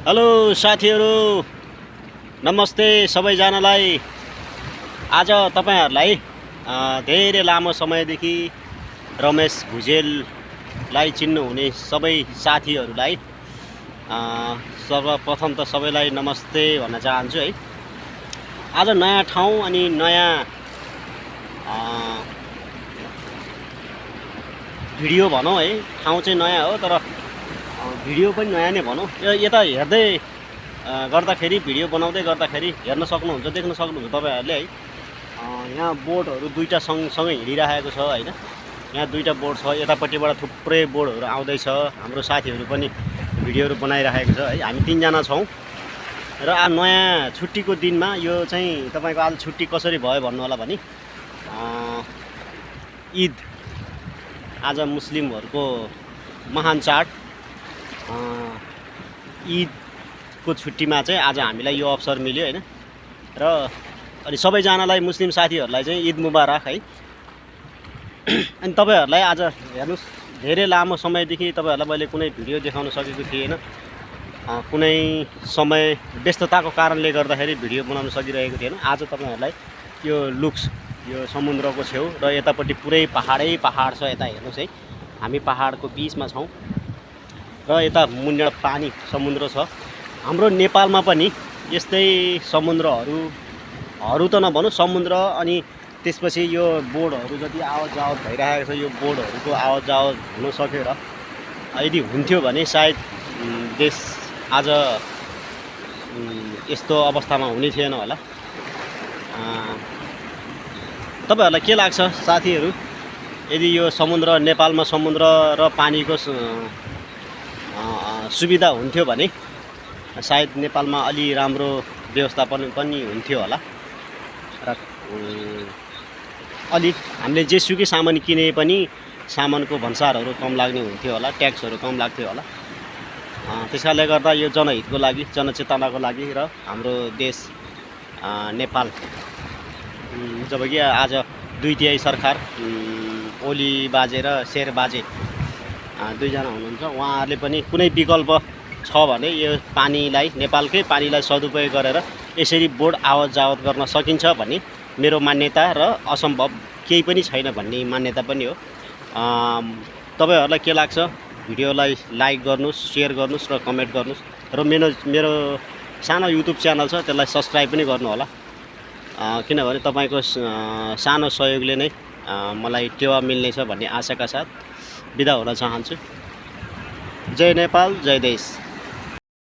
Hello साथीहरु, नमस्ते सबैजनालाई। आज तपाईहरुलाई धेरै लामो समयदेखि रमेश भुजेललाई चिन्नुहुने सबै साथीहरुलाई सर्वप्रथम त सबैलाई नमस्ते भन्न चाहन्छु है। आज नयाँ ठाउँ अनि नयाँ भिडियो भनौं है। ठाउँ चाहिँ नयाँ हो तर भिडियो पनि नयाँ नै भनौं। यता हेर्दै गर्दाखेरि भिडियो बनाउँदै गर्दाखेरि हेर्न सक्नुहुन्छ, देख्न सक्नुहुन्छ तपाईहरुले है। यहाँ बोर्डहरु दुईटा सँगसँगै हिँडिरहेको छ हैन। यहाँ दुईटा बोर्ड छ, यतापट्टिबाट थुप्रै बोर्डहरु आउँदै छ। हाम्रो साथीहरु पनि भिडियोहरु बनाइरहेको छ है। हामी 3 जना छौं र नयाँ छुट्टीको दिनमा यो चाहिँ तपाईको आज छुट्टी कसरी भयो भन्नु होला भनी ईद आज मुस्लिमहरुको महान चाड ईदको छुट्टीमा चाहिँ आज हामीलाई यो अवसर मिल्यो हैन। र अनि सबैजनालाई मुस्लिम साथीहरुलाई चाहिँ ईद मुबारक है। अनि तपाईहरुलाई आज हेर्नुस्, धेरै लामो समयदेखि तपाईहरुलाई मैले कुनै भिडियो देखाउन सकेको थिएन। कुनै समय व्यस्तताको कारणले गर्दाखेरि भिडियो बनाउन सकिरहेको थिएन। आज तपाईहरुलाई यो लुक्स, यो समुद्रको छेउ र यतापट्टि पुरै पहाडै पहाड छ। यता हेर्नुस् है, हामी पहाडको बीचमा छौं र यता मुनिबाट पानी समुद्र छ। हाम्रो नेपालमा पनि यस्तै समुद्रहरु त नभनौं, समुद्र अनि त्यसपछि यो बोर्डहरु जति आवत जावत भइरहेको छ, यो बोर्डहरुको आवत जावत हुन सकेर यदि हुन्थ्यो भने सायद देश आज यस्तो अवस्थामा हुने थिएन होला। तपाईहरुलाई के लाग्छ साथीहरु, यदि यो समुद्र, नेपालमा समुद्र र पानीको सुविधा हुन्थ्यो भने सायद नेपालमा अलि राम्रो व्यवस्थापन पनि हुन्थ्यो होला र अलि हामीले जेसुकै सामान किने पनि सामानको भन्सारहरु कम लाग्ने हुन्थ्यो होला, ट्याक्सहरु कम लाग्थ्यो होला। त्यसैले गर्दा यो जनहितको लागि, जनचेतनाको लागि र हाम्रो देश नेपाल, जबकि आज 2/3 सरकार ओली बाजे र शेर बाजे दुईजना हुनुहुन्छ, उहाँहरूले पनि कुनै विकल्प छ भने यो पानीलाई, नेपालकै पानीलाई सदुपयोग गरेर यसरी बोर्ड आवत जावत गर्न सकिन्छ भन्ने मेरो मान्यता र असम्भव केही पनि छैन भन्ने मान्यता पनि हो। तपाईहरुलाई के लाग्छ? भिडियोलाई लाइक गर्नुस्, शेयर गर्नुस् र कमेन्ट गर्नुस् र मेरो सानो युट्युब च्यानल छ, त्यसलाई सब्स्क्राइब पनि गर्नु होला। किनभने तपाईको सानो सहयोगले नै मलाई टेवा मिल्नेछ भन्ने आशाका साथ बिदा हुन चाहन्छु। जय नेपाल, जय देश।